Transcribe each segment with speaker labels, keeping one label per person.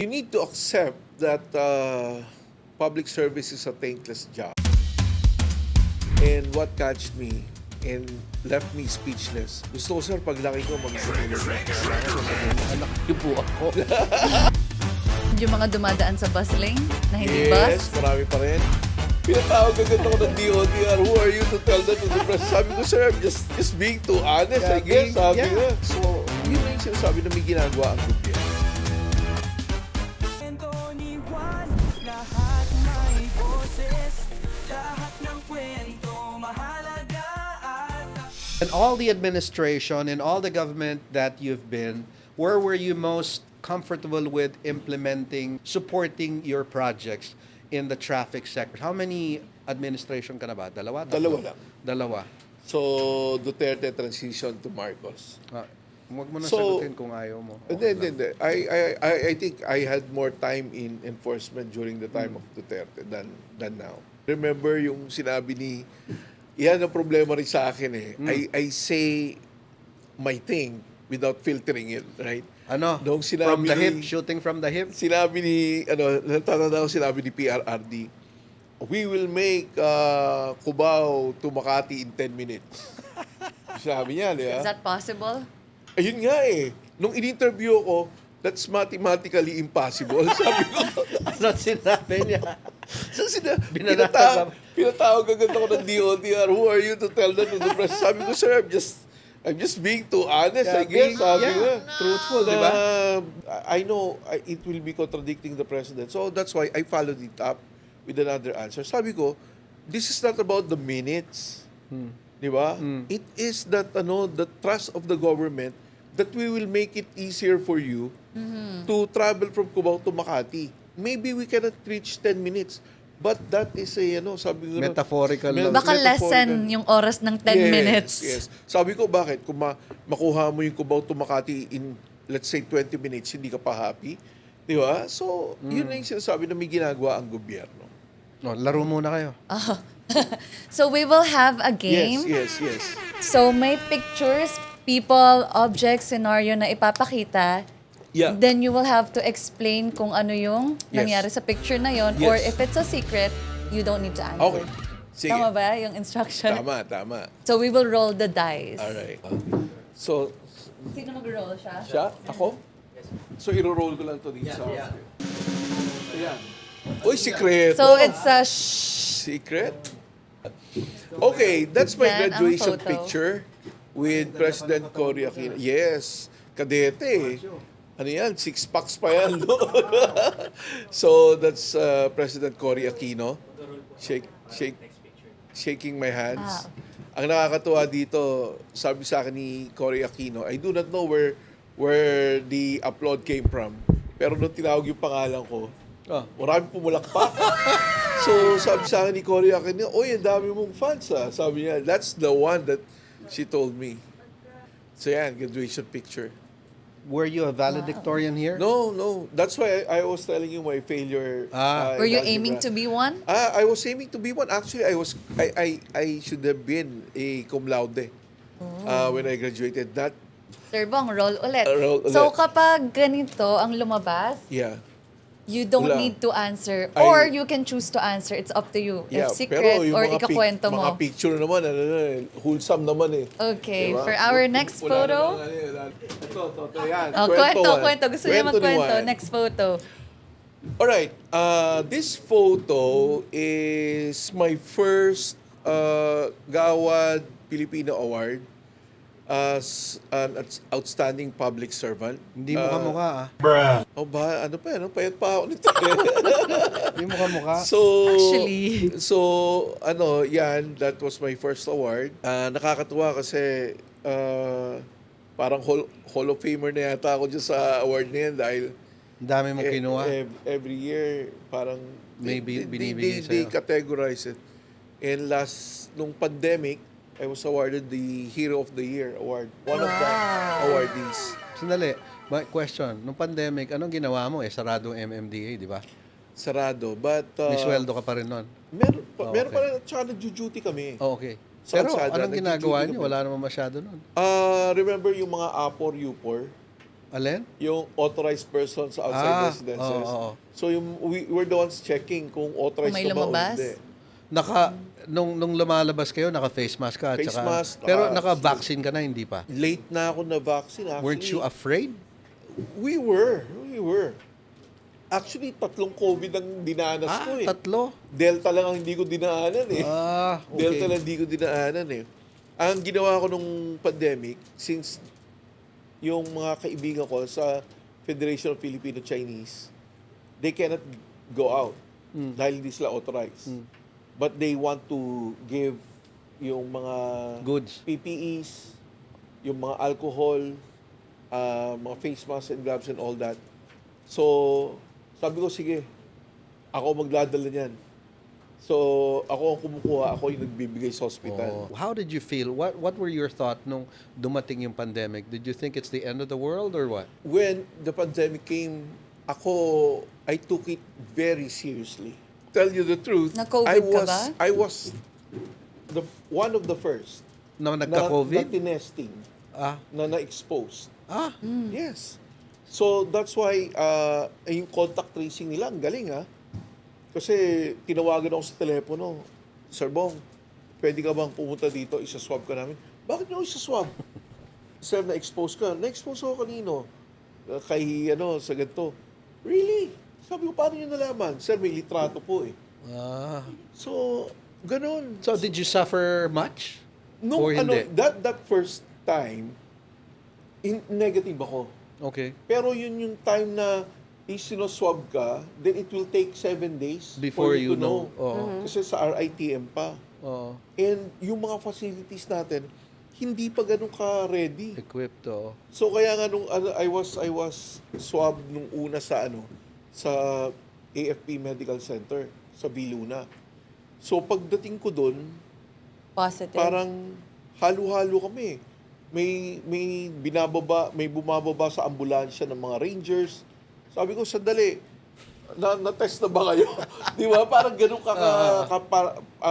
Speaker 1: You need to accept that public service is a thankless job. And what catched me and left me speechless. Gusto ko, sir, paglaki ko, mag-isipulog na.
Speaker 2: Anak niyo po ako.
Speaker 3: Yung mga dumadaan sa bus lane na hindi bus?
Speaker 1: Yes, marami pa rin. Pinatawag agad ako ng DOTR. Who are you to tell that to the press? Sabi ko, sir, I'm just being too honest, I guess. Sabi ko. So, yun na yung sinasabi na may ginagawa ang gobyerno.
Speaker 4: Kwento ni Juan, lahat may boses, lahat ng kwento mahalaga at
Speaker 2: And all the administration and all the government that you've been, where were you most comfortable with implementing, supporting your projects in the traffic sector? How many administration ka na ba? Dalawa? Tatlo?
Speaker 1: Dalawa lang.
Speaker 2: Dalawa.
Speaker 1: So, Duterte transition to Marcos.
Speaker 2: Huwag mo na
Speaker 1: So,
Speaker 2: sagutin kung ayaw mo.
Speaker 1: Hindi. I think I had more time in enforcement during the time of Duterte than now. Remember yung sinabi ni, yan ang problema rin sa akin eh. I say my thing without filtering it, right?
Speaker 2: Ano?
Speaker 1: Noong sinabi
Speaker 2: From the hip?
Speaker 1: ni-
Speaker 2: Shooting from the hip?
Speaker 1: Sinabi ni, natatanda ko sinabi ni PRRD, we will make Cubao to Makati in 10 minutes. Sinabi niya, di ba?
Speaker 3: Is that possible?
Speaker 1: Ayun nga eh. Nung in-interview ko, that's mathematically impossible. Sabi ko,
Speaker 2: Ano sinabi niya?
Speaker 1: so
Speaker 2: Binanata
Speaker 1: pinatawag agad ako ng DOTR. Who are you to tell that to the press? Sabi ko, sir, I'm just being too honest, I guess. Sabi ko.
Speaker 2: Truthful, di ba?
Speaker 1: I know it will be contradicting the president. So that's why I followed it up with another answer. Sabi ko, this is not about the minutes. Di ba? It is that the trust of the government that we will make it easier for you to travel from Cubao to Makati. Maybe we cannot reach 10 minutes. But that is sabi ko
Speaker 2: Metaphorical lang.
Speaker 3: Baka lessen yung oras ng 10 minutes.
Speaker 1: Yes. Sabi ko, bakit? Kung makuha mo yung Cubao to Makati in, let's say, 20 minutes, hindi ka pa happy. Di ba? So, yun na yung sinasabi na may ginagawa ang gobyerno.
Speaker 2: No, laro muna kayo.
Speaker 3: So we will have a game.
Speaker 1: Yes.
Speaker 3: So may pictures, people, objects, scenario na ipapakita.
Speaker 1: Yeah.
Speaker 3: Then you will have to explain kung ano yung
Speaker 1: Yes.
Speaker 3: nangyari sa picture na yon.
Speaker 1: Yes.
Speaker 3: Or if it's a secret, you don't need to answer.
Speaker 1: Okay. Sige.
Speaker 3: Tama ba yung instruction?
Speaker 1: Tama.
Speaker 3: So we will roll the dice.
Speaker 1: Alright. So,
Speaker 3: Sino mag-roll siya?
Speaker 1: siya? Ako? So, iro-roll ko lang to dito sa... Ayan. Uy, secret.
Speaker 3: So it's a
Speaker 1: Secret? Okay, that's my
Speaker 3: Yan ang
Speaker 1: graduation
Speaker 3: photo.
Speaker 1: picture with President Cory Aquino. Yes, kadete. Ano yan? 6 packs pa yan. No? So, that's President Cory Aquino. Shaking my hands. Ang nakakatuwa dito, sabi sa akin ni Cory Aquino, I do not know where the upload came from. Pero nung tinawag yung pangalan ko, marami pumulakpak. So, sabi sa akin ni Cory Aquino, oy, ang dami mong fans ah. Sabi niya, that's the one that she told me. So yan, graduation picture.
Speaker 2: Were you a valedictorian here?
Speaker 1: No. That's why I was telling you my failure.
Speaker 3: Were you
Speaker 1: in
Speaker 3: aiming to
Speaker 1: algebra.
Speaker 3: be one?
Speaker 1: I was aiming to be one. Actually, I should have been a cum laude when I graduated. That,
Speaker 3: Sir Bong, roll ulit.
Speaker 1: Roll ulit.
Speaker 3: So kapag ganito ang lumabas,
Speaker 1: yeah.
Speaker 3: you don't
Speaker 1: Wala.
Speaker 3: need to answer.
Speaker 1: I-
Speaker 3: Or you can choose to answer. It's up to you.
Speaker 1: Yeah,
Speaker 3: If secret
Speaker 1: pero yung
Speaker 3: or
Speaker 1: mga
Speaker 3: ikakwento
Speaker 1: mga
Speaker 3: mo.
Speaker 1: picture naman, wholesome naman eh.
Speaker 3: Okay,
Speaker 1: Diba?
Speaker 3: for our next
Speaker 1: Wala
Speaker 3: photo.
Speaker 1: namang ito, yan.
Speaker 3: Oh, kwento. Gusto niya
Speaker 1: Kwento ni
Speaker 3: magkwento.
Speaker 1: Juan.
Speaker 3: Next photo.
Speaker 1: Alright, this photo is my first Gawad Filipino Award as an outstanding public servant.
Speaker 2: Hindi mo kamukha
Speaker 1: Oh ba, ano payat pa ako nito.
Speaker 2: Hindi mo kamukha.
Speaker 3: Actually.
Speaker 1: Yan, that was my first award. Nakakatuwa kasi parang Hall of Famer na yata ako dyan sa award na yan dahil
Speaker 2: Ang dami mong kinuha.
Speaker 1: every year, parang
Speaker 2: Binibigay
Speaker 1: they
Speaker 2: sa'yo.
Speaker 1: categorize it. And nung pandemic, I was awarded the Hero of the Year award. One of the awardees.
Speaker 2: Sandali. My question. Nung pandemic, anong ginawa mo? Sarado ang MMDA, di ba?
Speaker 1: Sarado. But,
Speaker 2: May sweldo ka pa rin nun.
Speaker 1: meron
Speaker 2: okay.
Speaker 1: pa rin, at saka nag-duty kami.
Speaker 2: Oh, okay.
Speaker 1: Sa
Speaker 2: Pero
Speaker 1: kalsada,
Speaker 2: anong ginagawa
Speaker 1: nag-duty
Speaker 2: niyo?
Speaker 1: kami.
Speaker 2: Wala naman masyado nun.
Speaker 1: Remember yung mga Upor.
Speaker 2: Alin?
Speaker 1: Yung authorized persons sa outside residences.
Speaker 2: oo.
Speaker 1: So we're the ones checking kung authorized
Speaker 3: Kung may
Speaker 1: ka ba o
Speaker 3: lumabas?
Speaker 1: hindi.
Speaker 2: Nung lumalabas kayo, naka-face mask ka.
Speaker 1: Face
Speaker 2: tsaka,
Speaker 1: mask,
Speaker 2: pero
Speaker 1: naka-
Speaker 2: naka-vaccine ka na, hindi pa?
Speaker 1: Late na ako na vaccine actually.
Speaker 2: Weren't you afraid?
Speaker 1: We were. Actually, 3 COVID ang dinanas ko eh.
Speaker 2: 3?
Speaker 1: Delta lang ang hindi ko dinaanan eh.
Speaker 2: Okay.
Speaker 1: Delta lang hindi ko dinaanan eh. Ang ginawa ko nung pandemic, since yung mga kaibigan ko sa Federation of Filipino-Chinese, they cannot go out dahil hindi sila authorized. But they want to give yung mga
Speaker 2: Goods.
Speaker 1: PPEs, yung mga alcohol, mga face masks and gloves and all that. So, sabi ko, sige, ako magdadala niyan. So, ako ang kumukuha, ako yung nagbibigay sa hospital.
Speaker 2: How did you feel? What were your thoughts nung dumating yung pandemic? Did you think it's the end of the world or what?
Speaker 1: When the pandemic came, I took it very seriously. Tell you the truth,
Speaker 3: Na-COVID ka ba?
Speaker 1: I was one of the first
Speaker 2: Na
Speaker 1: na
Speaker 2: nagka-COVID?
Speaker 1: tinesting, na na-expose.
Speaker 3: Hmm.
Speaker 1: Yes. So, that's why yung contact tracing nila, ang galing Kasi tinawagan ako sa telepono, Sir Bong, pwede ka bang pumunta dito, isa-swab ka namin? Bakit nyo isa-swab? Sir, na-expose ka. Na-expose ako kanino? Kay, sa ganito. Really? Sabi ko, paano nyo nalaman? Sir, may litrato po eh. So, ganun.
Speaker 2: So, did you suffer much?
Speaker 1: Nung
Speaker 2: or hindi?
Speaker 1: that first time, negative ako.
Speaker 2: Okay.
Speaker 1: Pero yun yung time na isinoswab ka, then it will take 7 days
Speaker 2: Before
Speaker 1: for
Speaker 2: you
Speaker 1: to know.
Speaker 2: know.
Speaker 1: Kasi sa RITM pa.
Speaker 2: Oo.
Speaker 1: And yung mga facilities natin, hindi pa ganun ka-ready.
Speaker 2: Equipped,
Speaker 1: So kaya nga nung I was swab nung una sa sa AFP Medical Center sa Viluna. So pagdating ko doon,
Speaker 3: Positive.
Speaker 1: parang halo-halo kami. May bumababa sa ambulansya ng mga rangers. Sabi ko, sandali, na-test na ba kayo? Di ba? Parang ganun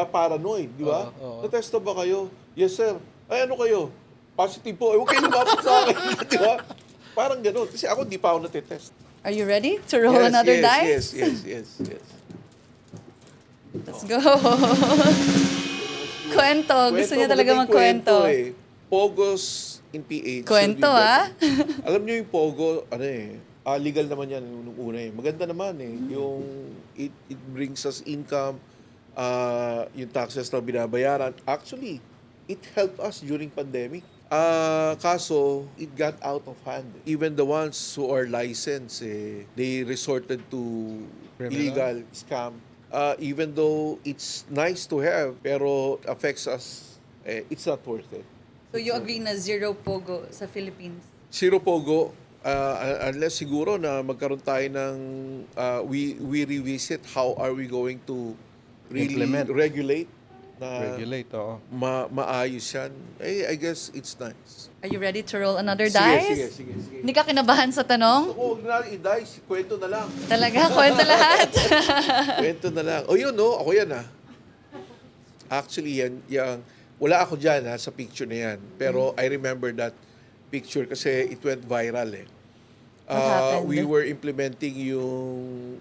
Speaker 1: paranoid, di ba? Na-test na ba kayo? Yes, sir. Ay, ano kayo? Positive po. Huwag kayo lumapit sa akin. Di ba? Parang ganun. Kasi ako, di pa ako natitest.
Speaker 3: Are you ready to roll another dice?
Speaker 1: Yes.
Speaker 3: Let's go. Kwento. Gusto niya talaga
Speaker 1: magandang
Speaker 3: magkwento.
Speaker 1: eh. POGOs in PH.
Speaker 3: Kwento,
Speaker 1: Alam niyo yung POGO, legal naman yan nung una eh. Maganda naman eh. Yung it brings us income, yung taxes na binabayaran. Actually, it helped us during pandemic. Kaso, it got out of hand. Even the ones who are licensed, they resorted to illegal scam. Even though it's nice to have, pero it affects us, it's not worth it.
Speaker 3: So you agree na zero POGO sa Philippines?
Speaker 1: Zero POGO, unless siguro na magkaroon tayo ng, we revisit how are we going to really
Speaker 2: Implement.
Speaker 1: regulate
Speaker 2: Regulate,
Speaker 1: maayos yan. I guess it's nice.
Speaker 3: Are you ready to roll another dice?
Speaker 1: Sige.
Speaker 3: Hindi ka kinabahan sa tanong?
Speaker 1: Huwag na i-dice, kwento na lang.
Speaker 3: Talaga, kwento lahat.
Speaker 1: Kwento na lang. Ako yan Actually, wala ako dyan sa picture na yan. Pero I remember that picture kasi it went viral
Speaker 3: What happened?
Speaker 1: We were implementing yung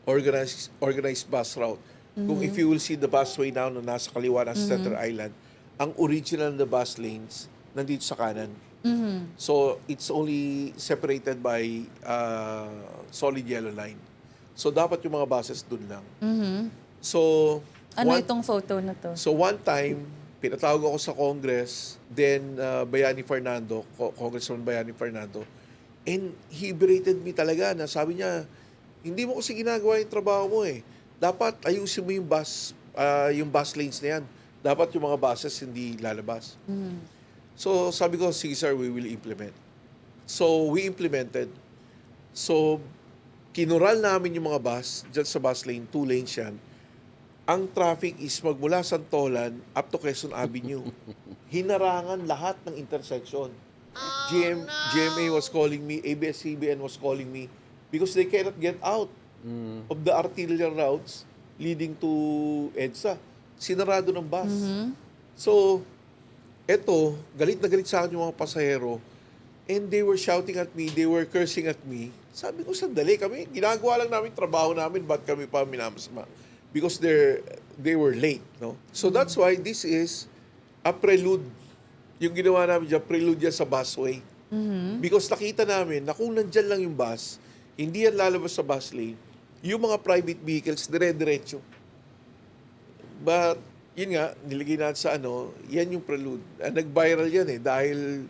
Speaker 1: organized bus route. Kung if you will see the busway now na nasa kaliwa ng Center Island, ang original na bus lanes nandito sa kanan. So it's only separated by solid yellow line. So dapat yung mga buses dun lang. So
Speaker 3: Ano itong photo na to?
Speaker 1: So one time, pinatawag ako sa Congress, then Congressman Bayani Fernando, and he berated me talaga na sabi niya, hindi mo kasi ginagawa yung trabaho mo eh. Dapat ayusin mo yung bus lanes na yan. Dapat yung mga buses hindi lalabas. So sabi ko, sige sir, we will implement. So we implemented. So kinural namin yung mga bus, dyan sa bus lane, 2 lanes yan. Ang traffic is magmula Santolan up to Quezon Avenue. Hinarangan lahat ng intersection. GMA was calling me, ABS-CBN was calling me because they cannot get out of the arterial routes leading to EDSA. Sinarado ng bus. So, eto, galit na galit sa akin yung mga pasahero. And they were shouting at me, they were cursing at me. Sabi ko, sandali kami, ginagawa lang namin trabaho namin, ba't kami pa minamasama? Because they were late, no? So that's why this is a prelude. Yung ginawa namin dyan, prelude yan sa busway. Because nakita namin na kung nandyan lang yung bus, hindi yan lalabas sa bus lane, yung mga private vehicles, dire-diretso. But, yun nga, nilagay natin sa yan yung prelude. Nag-viral yan dahil,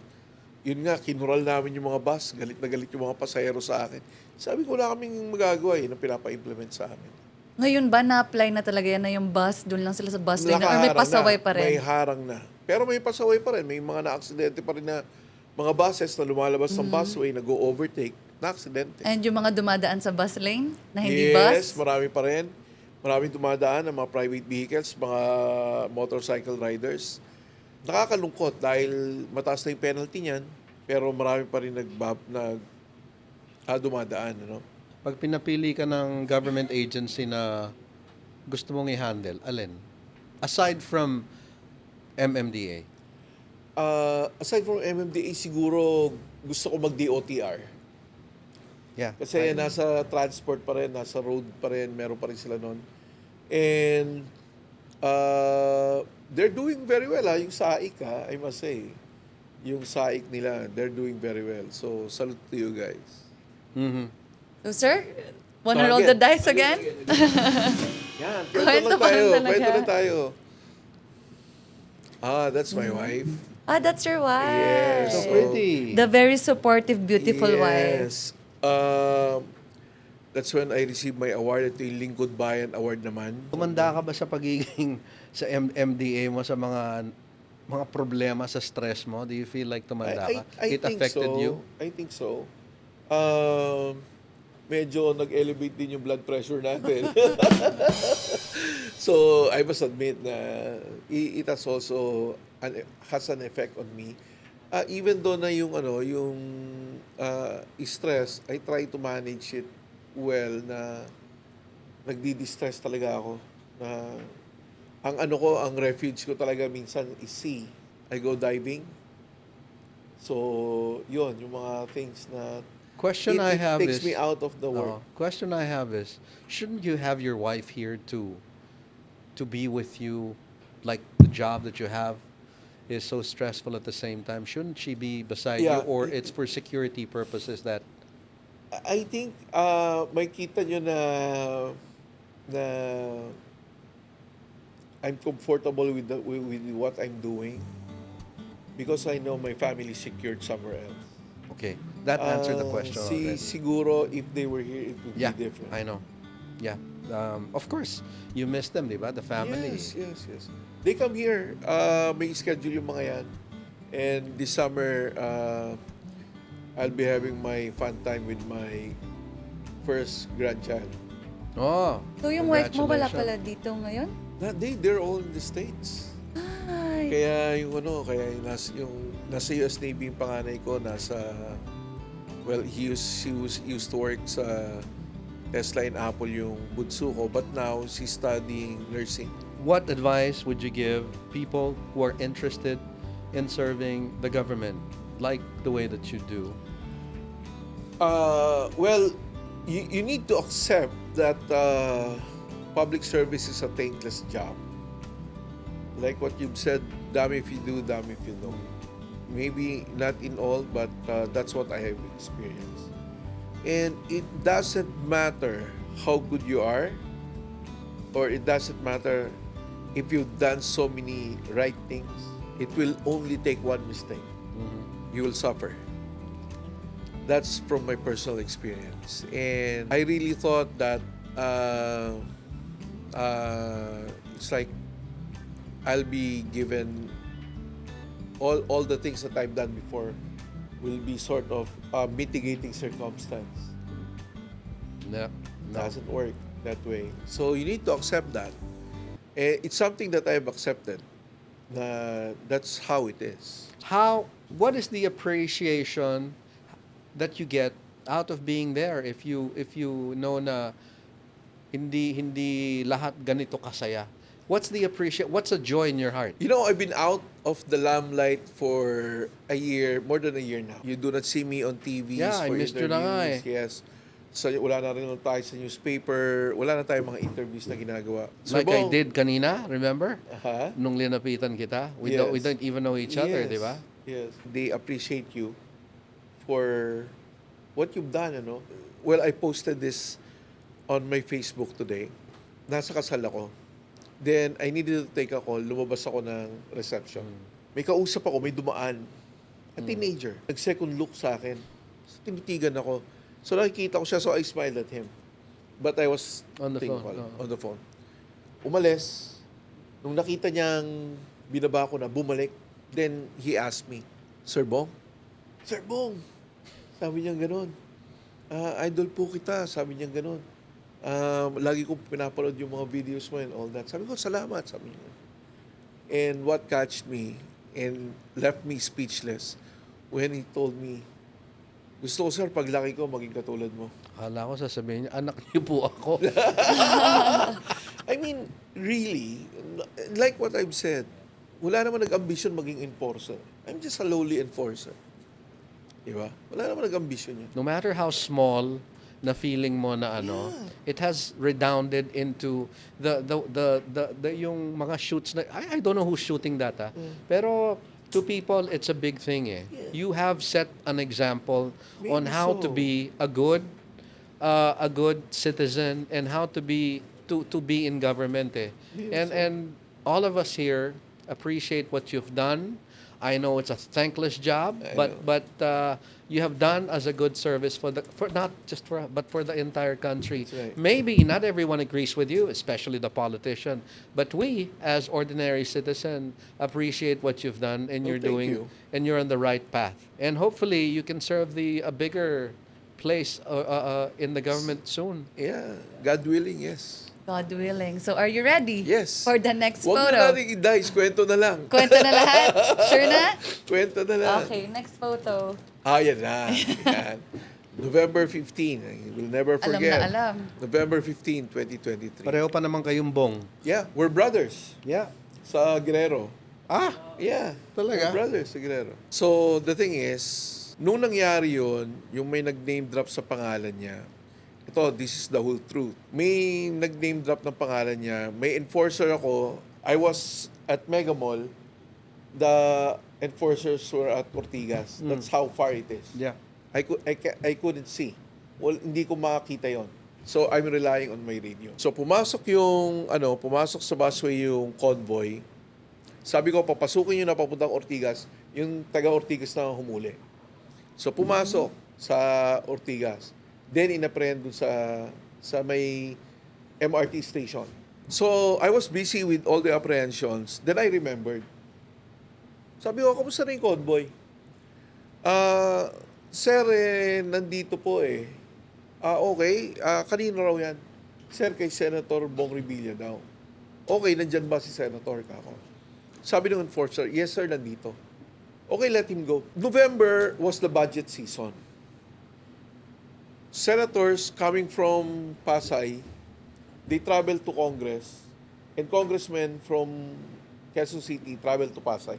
Speaker 1: yun nga, kinural namin yung mga bus, galit na galit yung mga pasahero sa akin. Sabi ko, wala kaming magagawa na pinapa-implement sa amin.
Speaker 3: Ngayon ba na-apply na talaga yan na yung bus, doon lang sila sa bus lane, or may
Speaker 1: Nakaharang
Speaker 3: pasaway
Speaker 1: na,
Speaker 3: pa rin?
Speaker 1: May harang na. Pero may pasaway pa rin. May mga na-aksidente pa rin na mga buses na lumalabas ng busway, nag-overtake, na-aksidente.
Speaker 3: And yung mga dumadaan sa bus lane na hindi
Speaker 1: Yes,
Speaker 3: bus?
Speaker 1: marami pa rin. Maraming dumadaan ng mga private vehicles, mga motorcycle riders. Nakakalungkot dahil mataas na yung penalty niyan, pero marami pa rin dumadaan.
Speaker 2: Pag pinapili ka ng government agency na gusto mong i-handle, alin? Aside from MMDA.
Speaker 1: Aside from MMDA, siguro gusto ko mag-DOTR.
Speaker 2: Yeah.
Speaker 1: Kasi nasa transport pa rin, nasa road pa rin, meron pa rin sila nun. And they're doing very well. Yung SAIC, I must say. Yung SAIC nila, they're doing very well. So, salute to you guys.
Speaker 2: Mhm.
Speaker 3: So, sir, wanna roll the dice again?
Speaker 1: Yan,
Speaker 3: Kwento
Speaker 1: kwento lang tayo.
Speaker 3: lang talaga.
Speaker 1: Kwento lang tayo. That's my wife.
Speaker 3: That's your wife.
Speaker 1: Yes.
Speaker 2: So pretty.
Speaker 3: The very supportive, beautiful wife.
Speaker 1: Yes. That's when I received my award. Ito yung Lingkod Bayan Award naman.
Speaker 2: Tumanda ka ba sa pagiging sa MDA mo sa mga problema sa stress mo? Do you feel like tumanda ka?
Speaker 1: I
Speaker 2: It
Speaker 1: think
Speaker 2: affected
Speaker 1: so.
Speaker 2: you?
Speaker 1: I think so. Medyo nag-elevate din yung blood pressure natin. So, I must admit na it has also has an effect on me. Even though na yung stress, I try to manage it well na nagdi-distress talaga ako. Na ang refuge ko talaga minsan is sea. I go diving. So, yun, yung mga things na
Speaker 2: Question I have
Speaker 1: takes
Speaker 2: is
Speaker 1: me out of the work.
Speaker 2: Question I have is, shouldn't you have your wife here to be with you, like the job that you have is so stressful at the same time? Shouldn't she be beside you,
Speaker 1: Yeah.
Speaker 2: or it's for security purposes that?
Speaker 1: I think may kita nyo na I'm comfortable with what I'm doing because I know my family is secured somewhere else.
Speaker 2: Okay, that answered the question already.
Speaker 1: Siguro if they were here, it would
Speaker 2: Yeah,
Speaker 1: be different.
Speaker 2: I know. Yeah. Of course, you miss them, di ba? The family.
Speaker 1: Yes. They come here. May schedule yung mga yan. And this summer, I'll be having my fun time with my first grandchild.
Speaker 2: Oh,
Speaker 3: So, yung wife mo wala
Speaker 2: congratulations.
Speaker 3: pala dito ngayon?
Speaker 1: They're all in the States.
Speaker 3: Ay,
Speaker 1: Kaya yung nasa US Navy yung panganay ko, he used to work sa Tesla and Apple yung bunso ko, but now she's studying nursing.
Speaker 2: What advice would you give people who are interested in serving the government, like the way that you do?
Speaker 1: Well, you need to accept that public service is a thankless job. Like what you've said, dami if you do, dami if you don't. Maybe not in all, but that's what I have experienced. And it doesn't matter how good you are, or it doesn't matter if you've done so many right things. It will only take one mistake. You will suffer. That's from my personal experience. And I really thought that it's like I'll be given all the things that I've done before will be sort of mitigating circumstance.
Speaker 2: No.
Speaker 1: Doesn't work that way. So you need to accept that. It's something that I've accepted. That's how it is.
Speaker 2: What is the appreciation that you get out of being there if you know na hindi lahat ganito kasaya? What's a joy in your heart?
Speaker 1: You know, I've been out of the limelight for a year, more than a year now. You do not see me on TVs
Speaker 2: Yeah, I
Speaker 1: for
Speaker 2: missed you na nga
Speaker 1: interviews. Yes. So, wala na rin tayo sa newspaper. Wala na tayong mga interviews na ginagawa. So,
Speaker 2: Like I did kanina, remember?
Speaker 1: Aha.
Speaker 2: Nung linapitan kita. We
Speaker 1: Yes.
Speaker 2: don't even know each other,
Speaker 1: Yes.
Speaker 2: di ba?
Speaker 1: Yes. They appreciate you for what you've done, you know. Well, I posted this on my Facebook today. Nasa kasal ako. Then, I needed to take a call. Lumabas ako ng reception. May kausap ako, may dumaan. A teenager. Nag-second look sa akin. So, tinitigan ako. So, nakikita ko siya, so I smiled at him. But I was
Speaker 2: On the
Speaker 1: taking
Speaker 2: phone,
Speaker 1: call,
Speaker 2: oo.
Speaker 1: on the phone. Umalis. Nung nakita niyang binaba ko na, bumalik. Then, he asked me, Sir Bong? Sir Bong! Sabi niya gano'n. Idol po kita. Sabi niya gano'n. Lagi ko pinapanood yung mga videos mo and all that. Sabi ko, salamat. Sabi niya. And what catched me and left me speechless when he told me, gusto ko, sir, paglaki ko, maging katulad mo.
Speaker 2: Akala ko sasabihin niya, anak niyo po ako.
Speaker 1: I mean, really, like what I've said, wala naman nag-ambition maging enforcer. I'm just a lowly enforcer. Diba? Wala naman nag-ambition yun.
Speaker 2: No matter how small na feeling mo na ano, it has redounded into the yung mga shoots na, I don't know who's shooting that, pero to people, it's a big thing eh. You have set an example on
Speaker 1: Maybe
Speaker 2: how to
Speaker 1: so.
Speaker 2: be a good citizen and how to be in government eh. And all of us here appreciate what you've done. I know it's a thankless job, but you have done as a good service for not just but for the entire country.
Speaker 1: That's right.
Speaker 2: Maybe not everyone agrees with you, especially the politician, but we as ordinary citizen appreciate what you've done and you're
Speaker 1: thank
Speaker 2: doing
Speaker 1: you.
Speaker 2: and you're on the right path. And hopefully you can serve a bigger place in the government soon.
Speaker 1: Yeah, God willing, yes.
Speaker 3: God willing. So, are you ready?
Speaker 1: Yes.
Speaker 3: For the next
Speaker 1: Huwag
Speaker 3: photo?
Speaker 1: na natin i-dice, kwento na lang.
Speaker 3: Kwento na lahat? Sure na?
Speaker 1: Kwento na lang.
Speaker 3: Okay, next photo.
Speaker 1: Yan na. Yan. November 15, I will never
Speaker 3: Alam
Speaker 1: forget.
Speaker 3: na alam.
Speaker 1: November 15, 2023.
Speaker 2: Pareho pa naman kayong bong.
Speaker 1: Yeah, we're brothers
Speaker 2: Yeah.
Speaker 1: sa Guerrero. Yeah.
Speaker 2: Talaga?
Speaker 1: We're brothers sa Guerrero. So, the thing is, nung nangyari yun, yung may nag-name drop sa pangalan niya, this is the whole truth. May nag-name drop ng pangalan niya, may enforcer ako, I was at Mega Mall, the enforcers were at Ortigas. That's how far it is.
Speaker 2: Yeah.
Speaker 1: I couldn't see. Well, hindi ko makakita yon. So, I'm relying on my radio. So, pumasok sa busway yung convoy. Sabi ko, papasukin nyo na papuntang Ortigas, yung taga-Ortigas na humuli. So, pumasok sa Ortigas. Then, inaprehend dun sa may MRT station. So, I was busy with all the apprehensions. Then, I remembered. Sabi ko, kamusta na yung convoy? Sir, nandito po eh. Okay. Kanino raw yan? Sir, kay Senator Bong Nerbija daw. Okay, nandyan ba si Senator kako? Sabi ng enforcer, yes sir, nandito. Okay, let him go. November was the budget season. Senators coming from Pasay, they traveled to Congress, and congressmen from Quezon City traveled to Pasay.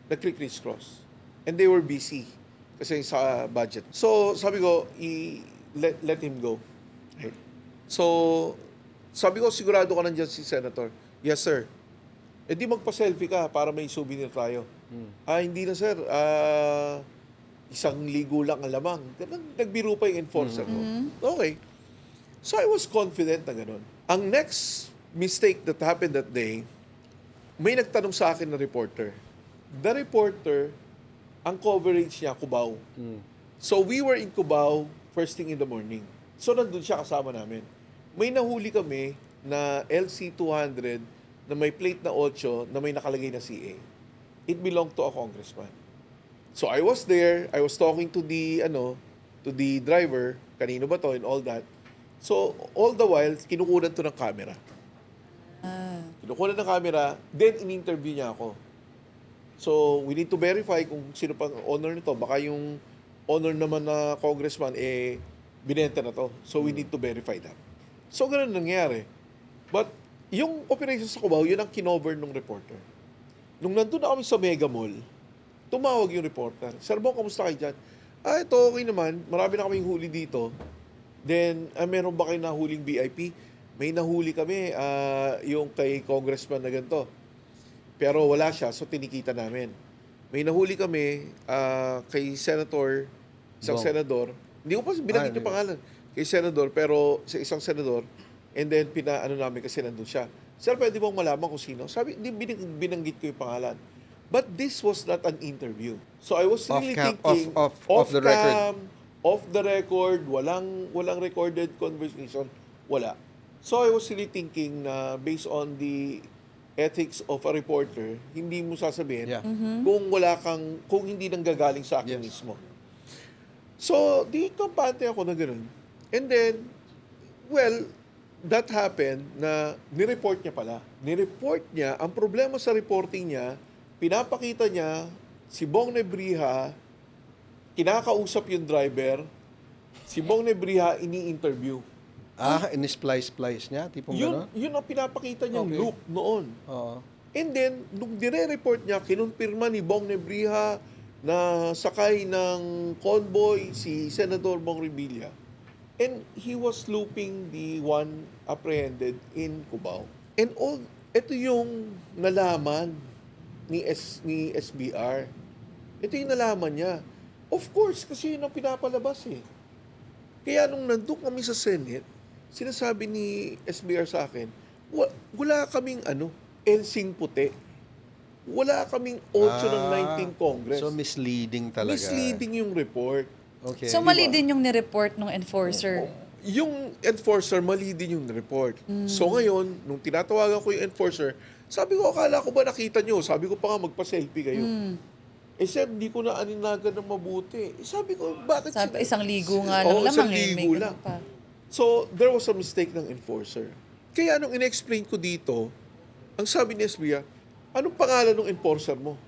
Speaker 1: Nag-criss-cross. And they were busy kasi sa budget. So, sabi ko, let him go. Right. So, sabi ko, sigurado ka nandiyan si Senator. Yes, sir. Eh di magpa-selfie ka para may souvenir tayo. Hindi na, sir. 1 ligo lang ang lamang. Nagbiro pa yung enforcer ko. Okay. So, I was confident na ganun. Ang next mistake that happened that day, may nagtanong sa akin na reporter. The reporter, ang coverage niya, Cubao. So, we were in Cubao first thing in the morning. So, nandun siya kasama namin. May nahuli kami na LC-200 na may plate na 8 na may nakalagay na CA. It belonged to a congressman. So, I was there. I was talking to the driver, kanino ba to and all that. So, all the while, kinukunan to ng camera. Kinukunan ng camera, then in-interview niya ako. So, we need to verify kung sino pang owner nito. Baka yung owner naman na congressman, binenta na to. So, we need to verify that. So, ganun nangyari. But, Yung operation sa Cubao, yun ang kinover ng reporter. Nung nandun na kami sa Mega Mall, tumawag yung reporter. Sir Bong, kamusta kayo dyan? Ito okay naman. Marami na kaming huli dito. Then, meron ba kayo nahuling VIP? May nahuli kami, yung kay congressman na ganito. Pero wala siya, so tinikita namin. May nahuli kami kay senator, isang
Speaker 2: Bong.
Speaker 1: senador. Hindi ko pa binanggit yung pangalan. Kay senador, pero sa isang senador. And then, pinaano namin kasi nandun siya. Sir, pwede bang malaman kung sino? Sabi, hindi binanggit ko yung pangalan. But this was not an interview. So I was really thinking,
Speaker 2: off the record.
Speaker 1: Off the record, walang recorded conversation, wala. So I was really thinking na based on the ethics of a reporter, hindi mo sasabihin
Speaker 2: Yeah.
Speaker 1: kung hindi nanggagaling sa akin
Speaker 2: Yes.
Speaker 1: mismo. So, di kampante ako na gano'n. And then, well, that happened na nireport niya pala. Nireport niya, ang problema sa reporting niya, pinapakita niya si Bong Nerbija, kinakausap yung driver, si Bong Nerbija ini-interview.
Speaker 2: In-splice niya? Tipong gano'n?
Speaker 1: Yun ang pinapakita niyang
Speaker 2: Okay.
Speaker 1: loop noon.
Speaker 2: Oo.
Speaker 1: And then, nung dire-report niya, kinumpirma ni Bong Nerbija na sakay ng convoy si Senator Bong Nerbija. And he was looping the one apprehended in Cubao. And ito yung nalaman ni SBR. Ito yung nalaman niya. Of course, kasi yun ang pinapalabas eh. Kaya nung nandun kami sa Senate, sinasabi ni SBR sa akin, wala kaming ensing puti. Wala kaming 8 ng 19 Congress.
Speaker 2: So misleading talaga.
Speaker 1: Misleading yung report.
Speaker 2: Okay.
Speaker 3: So mali din yung nireport ng enforcer.
Speaker 1: Yung enforcer, mali din yung report. So ngayon, nung tinatawagan ko yung enforcer, sabi ko, akala ko ba nakita nyo? Sabi ko pa nga, magpa-selfie kayo. Sir, hindi ko na aninagan ng mabuti. Sabi ko, bakit
Speaker 3: Sabi, isang ligo nga lang
Speaker 1: Oo, isang
Speaker 3: lamang eh.
Speaker 1: ligo
Speaker 3: May
Speaker 1: lang.
Speaker 3: ganun pa.
Speaker 1: So, there was a mistake ng enforcer. Kaya nung in-explain ko dito, ang sabi ni SBR, anong pangalan ng enforcer mo?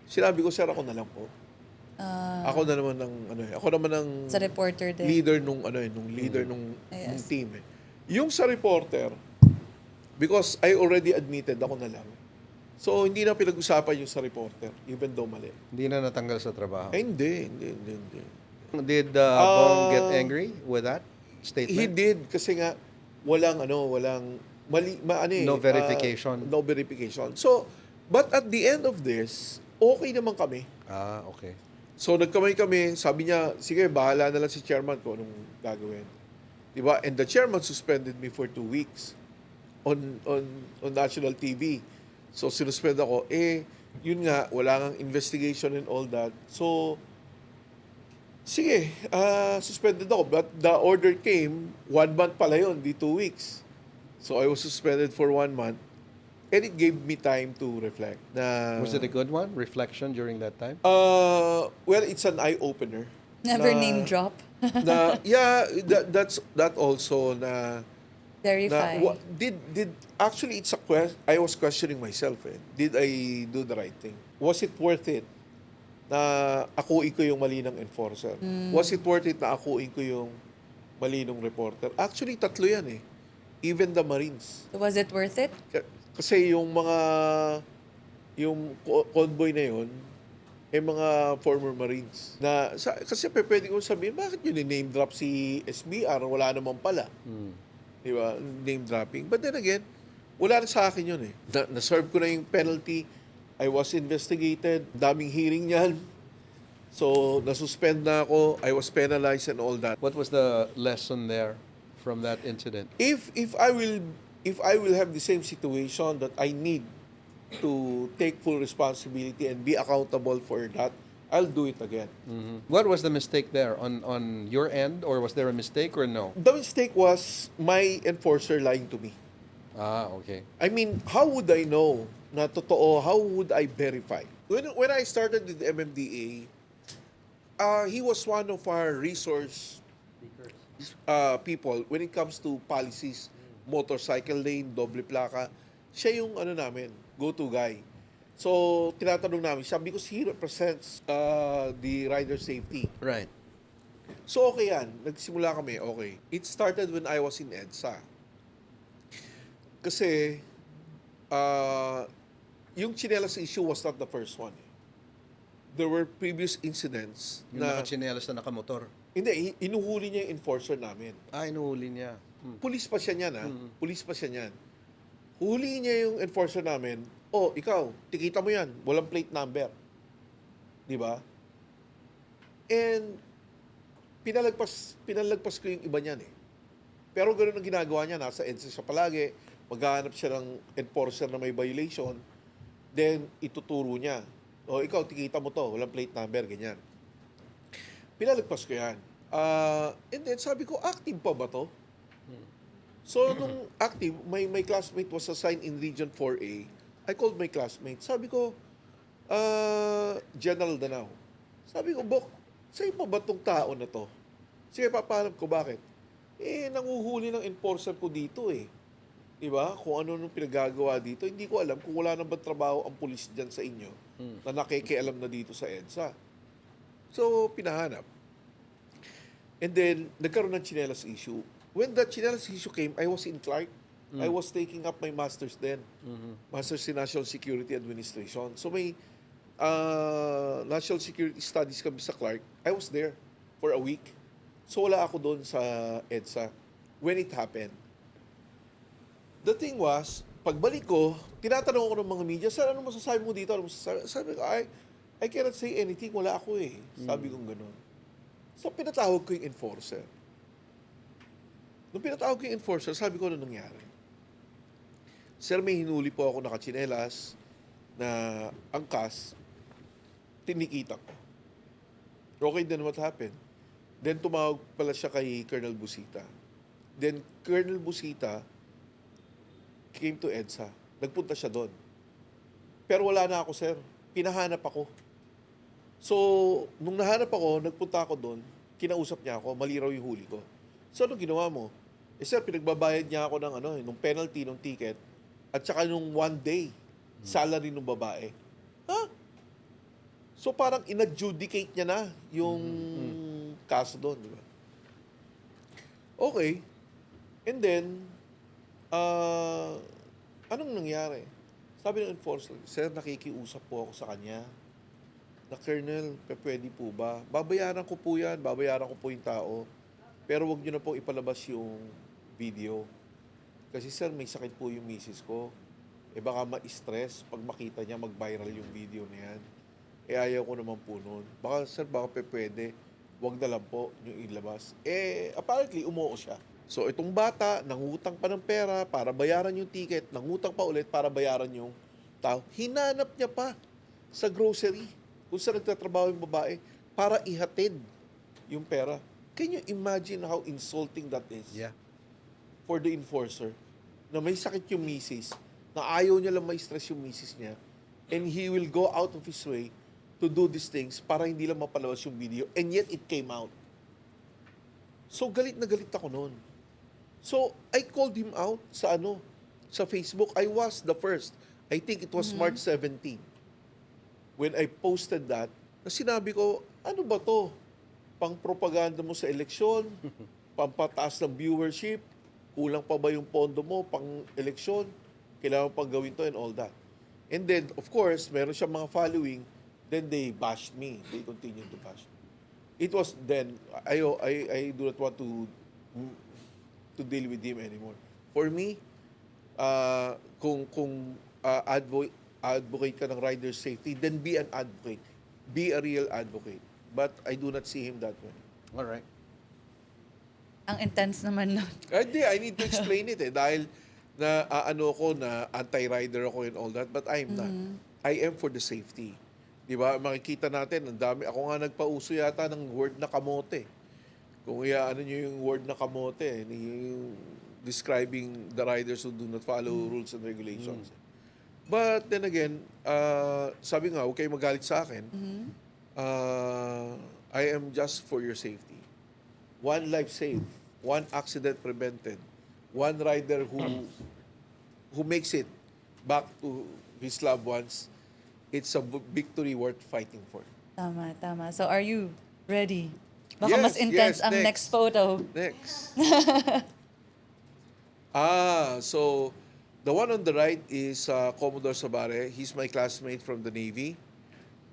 Speaker 1: Sinabi ko, sir, ako na lang po. Ako na naman ng
Speaker 3: Sa reporter din.
Speaker 1: leader nung leader nung team eh. Yung sa reporter, because I already admitted ako na lang. So hindi na pinag-usapan yung sa reporter, even though mali.
Speaker 2: Hindi na natanggal sa trabaho.
Speaker 1: Hindi.
Speaker 2: Did Bong get angry with that statement?
Speaker 1: He did kasi nga walang mali
Speaker 2: No verification.
Speaker 1: No verification. So, but at the end of this, okay naman kami.
Speaker 2: Okay.
Speaker 1: So nagkamay kami, sabi niya, sige, bahala na lang si chairman ko anong gagawin. 'Di ba? And the chairman suspended me for 2 weeks on national TV. So sinuspend ako, yun nga, wala ngang investigation and all that. So sige, suspended ako. But the order came, 1 month pala yun, di 2 weeks. So I was suspended for 1 month. And it gave me time to reflect.
Speaker 2: Was it a good one? Reflection during that time?
Speaker 1: Well, it's an eye-opener.
Speaker 3: Never name drop.
Speaker 1: That also na
Speaker 3: Verify.
Speaker 1: actually it's a question. I was questioning myself. Did I do the right thing? Was it worth it na akuin ko yung mali ng enforcer? Was it worth it na akuin ko yung mali ng reporter? Actually, tatlo yan eh. Even the Marines.
Speaker 3: Was it worth it?
Speaker 1: Kasi yung convoy na yun, mga former Marines. Kasi pwede ko sabihin, bakit yun name drop si SBR? Wala naman pala. Di ba? Name dropping. But then again, wala na sa akin yun eh. Na-serve ko na yung penalty. I was investigated. Daming hearing yan. So, nasuspend na ako. I was penalized and all that.
Speaker 2: What was the lesson there from that incident?
Speaker 1: If I will have the same situation that I need to take full responsibility and be accountable for that, I'll do it again.
Speaker 2: What was the mistake there? On your end, or was there a mistake or no?
Speaker 1: The mistake was my enforcer lying to me.
Speaker 2: Okay.
Speaker 1: I mean, how would I know na totoo? How would I verify? When I started with the MMDA, he was one of our resource people when it comes to policies, motorcycle lane, doble plaka. Siya yung namin, go-to guy. So, tinatanong namin siya because he represents the rider safety.
Speaker 2: Right.
Speaker 1: So, okay yan. Nagsimula kami, okay. It started when I was in EDSA. Kasi, yung chinelas issue was not the first one. There were previous incidents
Speaker 2: Yung
Speaker 1: na,
Speaker 2: nakachinelas na nakamotor.
Speaker 1: hindi, inuhuli niya yung enforcer namin.
Speaker 2: Inuhuli niya.
Speaker 1: Pulis pa siya niyan, ha? Pulis pa siya niyan. Huli niya yung enforcer namin, ikaw, tikita mo yan, walang plate number. Di ba? And, pinalagpas ko yung iba niyan eh. Pero ganoon ang ginagawa niya, nasa EDSA siya palagi, maghahanap siya ng enforcer na may violation, then ituturo niya. Ikaw, tikita mo to, walang plate number, ganyan. Pinalagpas ko yan. And then sabi ko, active pa ba to? So, nung active, my classmate was assigned in Region 4A. I called my classmate. Sabi ko, General Danao. Sabi ko, Bok, sa'yo pa ba tong tao na to? Sige, papahanap ko, bakit? Nanguhuli ng enforcer ko dito eh. Diba? Kung ano nung pinagagawa dito, hindi ko alam kung wala nang ba trabaho ang pulis dyan sa inyo na nakikialam na dito sa EDSA. So, pinahanap. And then, nagkaroon ng chinelas issue. When that chinelas issue came, I was in Clark. I was taking up my master's then. Master's in National Security Administration. So, may National Security Studies kami sa Clark. I was there for a week. So, wala ako doon sa EDSA when it happened. The thing was, pagbalik ko, tinatanong ko ng mga media, sir, ano masasabi mo dito? Ano masasabi? Sabi ko, I cannot say anything. Wala ako eh. Sabi kong gano'n. So, pinatawag ko yung enforcer. Nung pinatawag ko yung enforcer, sabi ko, ano nangyari? Sir, may hinuli po ako nakachinelas na angkas, tinikita ko. Okay, then what happened? Then tumawag pala siya kay Colonel Busita. Then Colonel Busita came to EDSA. Nagpunta siya doon. Pero wala na ako, sir. Pinahanap ako. So, nung nahanap ako, nagpunta ako doon, kinausap niya ako, mali raw yung huli ko. So, anong ginawa mo? Sir, pinagbabayad niya ako ng nung penalty, ng ticket, at saka nung 1 day, salary ng babae. Ha? So, parang inadjudicate niya na yung kaso doon, di ba? Okay. And then, anong nangyari? Sabi ng enforcer, sir, nakikiusap po ako sa kanya. Na, Colonel, pwede po ba? Babayaran ko po yan, babayaran ko po yung tao. Pero wag nyo na po ipalabas yung video. Kasi sir, may sakit po yung misis ko. Baka ma-stress pag makita niya mag-viral yung video na yan. Ayaw ko naman po nun. Baka sir, baka pwede. Wag na lang po yung ilabas. Apparently, umuo siya. So, itong bata, nangutang pa ng pera para bayaran yung ticket, nangutang pa ulit para bayaran yung tao. Hinanap niya pa sa grocery kung saan nagtatrabaho yung babae para ihatid yung pera. Can you imagine how insulting that is?
Speaker 2: Yeah.
Speaker 1: For the enforcer, na may sakit yung misis, na ayaw niya lang ma-stress yung misis niya, and he will go out of his way to do these things para hindi lang mapalabas yung video, and yet it came out. So, galit na galit ako noon. So, I called him out sa Facebook. I was the first. I think it was March 17. When I posted that, na sinabi ko, ano ba to? Pang-propaganda mo sa eleksyon? Pampataas ng viewership? Kulang pa ba yung pondo mo pang-eleksyon? Kailangan pang gawin to and all that. And then, of course, meron siyang mga following. Then they bashed me. They continued to bash me. It was then, I do not want to deal with him anymore. For me, kung advocate ka ng rider safety, then be an advocate. Be a real advocate. But I do not see him that way.
Speaker 2: All right.
Speaker 3: Ang intense naman nun.
Speaker 1: I need to explain it dahil na anti-rider ako and all that, but I'm not. I am for the safety. Di ba? Makikita natin, ang dami. Ako nga nagpauso yata ng word na kamote. Kung nyo yung word na kamote, yung describing the riders who do not follow rules and regulations. But then again, sabi nga, huwag kayo magalit sa akin. I am just for your safety. One life saved, one accident prevented, one rider who makes it back to his loved ones, it's a victory worth fighting for.
Speaker 3: Tama, tama. So, are you ready? Baka
Speaker 1: Yes,
Speaker 3: mas intense
Speaker 1: yes,
Speaker 3: ang
Speaker 1: next.
Speaker 3: next photo.
Speaker 1: Next. So The one on the right is Commodore Sabare. He's my classmate from the Navy.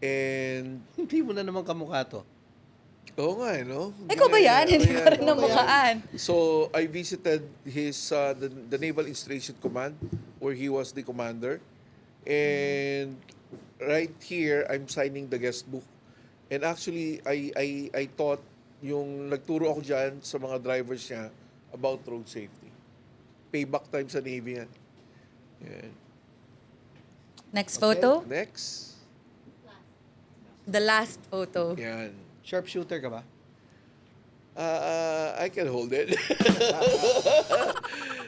Speaker 1: And,
Speaker 2: Hindi mo na naman kamukha to.
Speaker 1: oo nga, no?
Speaker 3: Ikaw ba yan? Hindi ko rin namukaan.
Speaker 1: So, I visited his the Naval Installation Command where he was the commander. And right here, I'm signing the guest book. And actually, I taught yung nagturo ako dyan sa mga drivers niya about road safety. Payback time sa Navy yan. Yan.
Speaker 3: Next photo.
Speaker 1: Next.
Speaker 3: The last photo.
Speaker 1: Yan.
Speaker 2: Sharpshooter ka ba?
Speaker 1: I can hold it.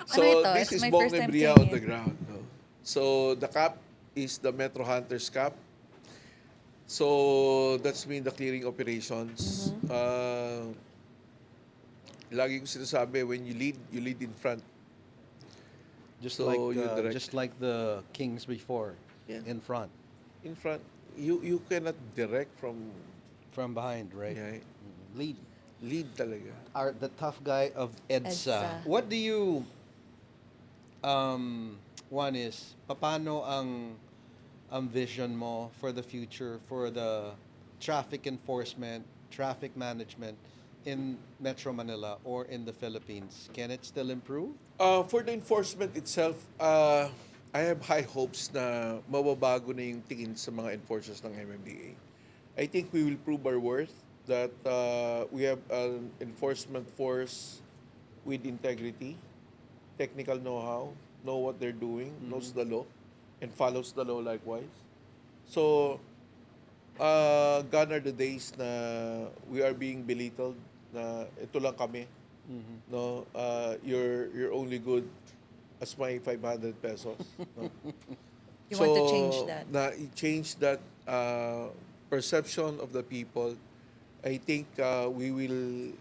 Speaker 1: So,
Speaker 3: Ano ito?
Speaker 1: this
Speaker 3: It's
Speaker 1: is
Speaker 3: my
Speaker 1: Bong
Speaker 3: first time
Speaker 1: Nerbija
Speaker 3: seeing
Speaker 1: on the
Speaker 3: it.
Speaker 1: ground. No? So, the cap is the Metro Hunters cap. So, that's mean the clearing operations. Lagi ko sinasabi, when you lead in front.
Speaker 2: Just
Speaker 1: So, you direct.
Speaker 2: just like the kings before,
Speaker 1: Yeah.
Speaker 2: in front,
Speaker 1: In front. You cannot direct from
Speaker 2: from behind, right?
Speaker 1: yeah,
Speaker 2: Lead.
Speaker 1: lead talaga.
Speaker 2: The tough guy of EDSA.
Speaker 3: EDSA.
Speaker 2: What do you one is paano ang vision mo for the future for the traffic enforcement, traffic management in Metro Manila or in the Philippines? Can it still improve?
Speaker 1: For the enforcement itself, I have high hopes na mababago na yung tingin sa mga enforcers ng MMDA. I think we will prove our worth that we have an enforcement force with integrity, technical know-how, know what they're doing, knows the law, and follows the law likewise. So, gone are the days na we are being belittled na ito lang kami. No, you're only good as my 500 pesos. No?
Speaker 3: You want to change that?
Speaker 1: Change that perception of the people. I think we will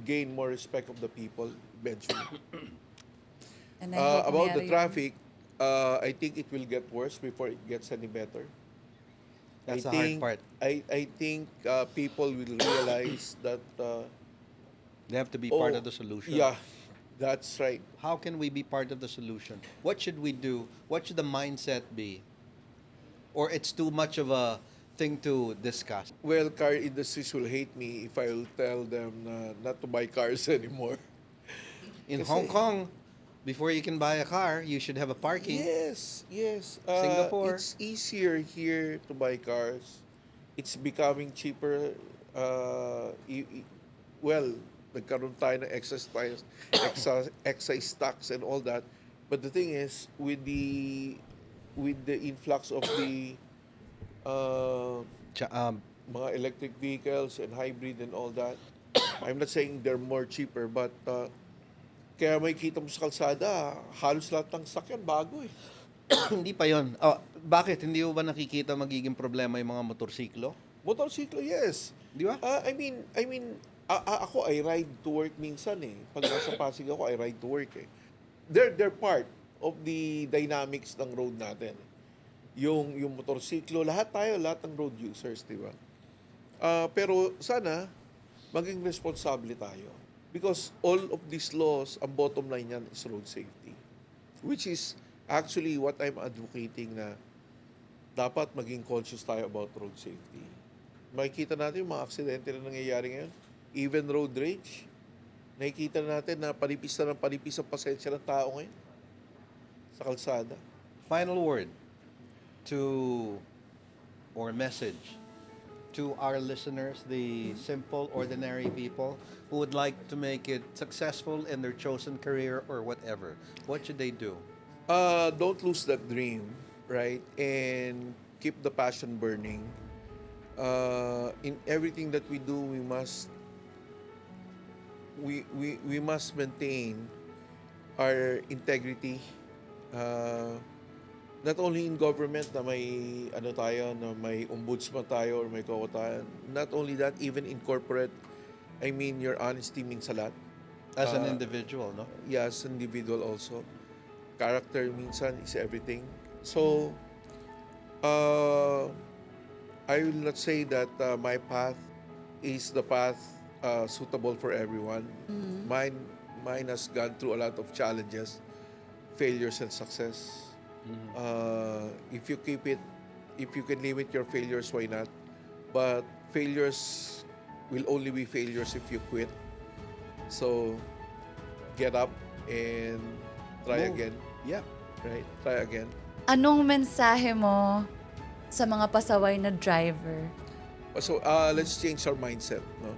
Speaker 1: gain more respect of the people eventually.
Speaker 3: And I hope
Speaker 1: About the
Speaker 3: mangyari yun.
Speaker 1: traffic, I think it will get worse before it gets any better.
Speaker 2: That's
Speaker 1: I
Speaker 2: the hard
Speaker 1: think,
Speaker 2: part.
Speaker 1: I think people will realize that.
Speaker 2: They have to be part of the solution.
Speaker 1: Yeah, that's right.
Speaker 2: How can we be part of the solution? What should we do? What should the mindset be? Or it's too much of a thing to discuss?
Speaker 1: Well, car industries will hate me if I will tell them not to buy cars anymore.
Speaker 2: In
Speaker 1: Kasi-
Speaker 2: Hong Kong, before you can buy a car, you should have a parking.
Speaker 1: Yes, yes.
Speaker 2: Singapore.
Speaker 1: It's easier here to buy cars. It's becoming cheaper. Well, nagkaroon tayo ng excise tax and all that. But the thing is, with the influx of the mga electric vehicles and hybrid and all that, I'm not saying they're more cheaper, but kaya may kita mo sa kalsada, halos lahat ng sakyan bago eh.
Speaker 2: Hindi pa yon. Oh, bakit? Hindi mo ba nakikita magiging problema yung mga motorsiklo?
Speaker 1: Motorsiklo, yes.
Speaker 2: Di ba?
Speaker 1: I mean, ako, I ride to work minsan eh. Pag nasa Pasig ako, I ride to work eh. They're part of the dynamics ng road natin. Yung motorsiklo, lahat ng road users, di ba? Pero sana, maging responsable tayo. Because all of these laws, ang bottom line yan is road safety. Which is actually what I'm advocating na dapat maging conscious tayo about road safety. Makikita natin yung mga aksidente na nangyayari ngayon. Even road rage. Nakikita natin na panipis na ng panipis ang pasensya ng tao ngayon sa kalsada.
Speaker 2: Final word to or message to our listeners, the simple, ordinary people who would like to make it successful in their chosen career or whatever. What should they do?
Speaker 1: Don't lose that dream, right? And keep the passion burning. In everything that we do, we must maintain our integrity. Not only in government na may may ombudsman tayo or may COCO tayo. Not only that, even in corporate, I mean your honesty means a lot.
Speaker 2: As an individual, no?
Speaker 1: Yeah, as an individual also. Character minsan is everything. So, I will not say that my path is the path suitable for everyone. Mine has gone through a lot of challenges, failures and success. If you can limit your failures, why not? But failures will only be failures if you quit. So, get up and try
Speaker 2: Move.
Speaker 1: again.
Speaker 2: Yeah.
Speaker 1: Right? Try again.
Speaker 3: Anong mensahe mo sa mga pasaway na driver?
Speaker 1: So, let's change our mindset. No?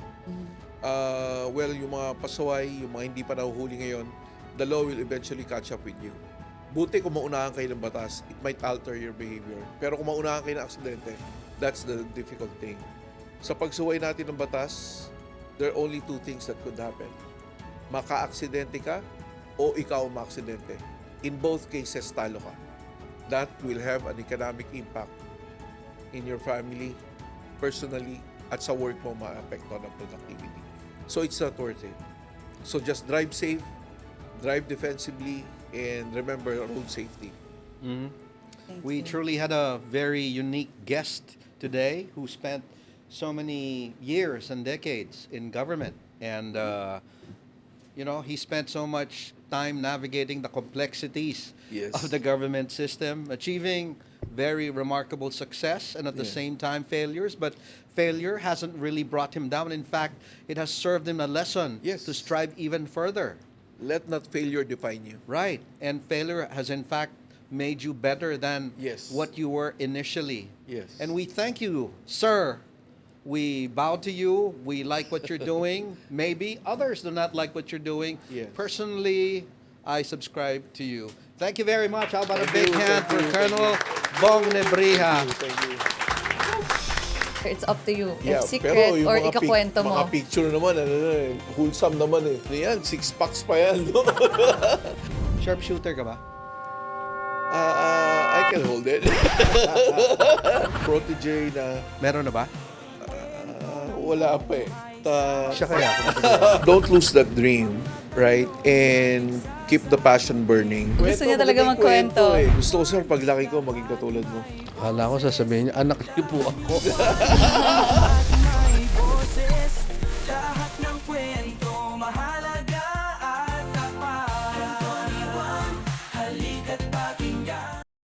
Speaker 1: Well, yung mga pasaway, yung mga hindi pa nahuhuli ngayon, the law will eventually catch up with you. Buti kung maunahan kayo ng batas, it might alter your behavior. Pero kung maunahan kayo ng aksidente, that's the difficult thing. Sa pagsuway natin ng batas, there are only two things that could happen. Maka-aksidente ka o ikaw ma-aksidente. In both cases, talo ka. That will have an economic impact in your family, personally, at sa work mo ma-apekto ng productivity. So it's not worth it. So just drive safe, drive defensively, and remember road safety.
Speaker 2: We truly had a very unique guest today who spent so many years and decades in government. And, he spent so much time navigating the complexities
Speaker 1: Yes.
Speaker 2: of the government system, achieving very remarkable success and at the same time failures. But failure hasn't really brought him down. In fact, it has served him a lesson
Speaker 1: Yes.
Speaker 2: to strive even further.
Speaker 1: Let not failure define you.
Speaker 2: Right. And failure has in fact made you better than
Speaker 1: Yes.
Speaker 2: what you were initially.
Speaker 1: Yes.
Speaker 2: And we thank you, sir. We bow to you. We like what you're doing. Maybe others do not like what you're doing.
Speaker 1: Yes.
Speaker 2: Personally, I subscribe to you. Thank you very much. How about a
Speaker 1: Thank
Speaker 2: big
Speaker 1: you,
Speaker 2: hand
Speaker 1: thank
Speaker 2: for
Speaker 1: you,
Speaker 2: Colonel Bong Nerbija?
Speaker 1: Thank you.
Speaker 3: It's up to you.
Speaker 1: Yeah,
Speaker 3: If secret
Speaker 1: pero yung
Speaker 3: or
Speaker 1: mga
Speaker 3: ikakwento mo.
Speaker 1: mga picture naman, wholesome naman eh. Ano yan, 6 packs pa yan. No?
Speaker 2: Sharpshooter ka ba?
Speaker 1: I can hold it. Protege na
Speaker 2: Meron na ba?
Speaker 1: wala pa eh.
Speaker 2: Siya kaya.
Speaker 1: Don't lose that dream, right? And keep the passion burning.
Speaker 3: Gusto niya talaga
Speaker 1: magandang
Speaker 3: magkwento.
Speaker 1: eh. Gusto ko, sir, paglaki ko, maging katulad mo.
Speaker 2: Akala ko sasabihin niya, anak niyo po ako.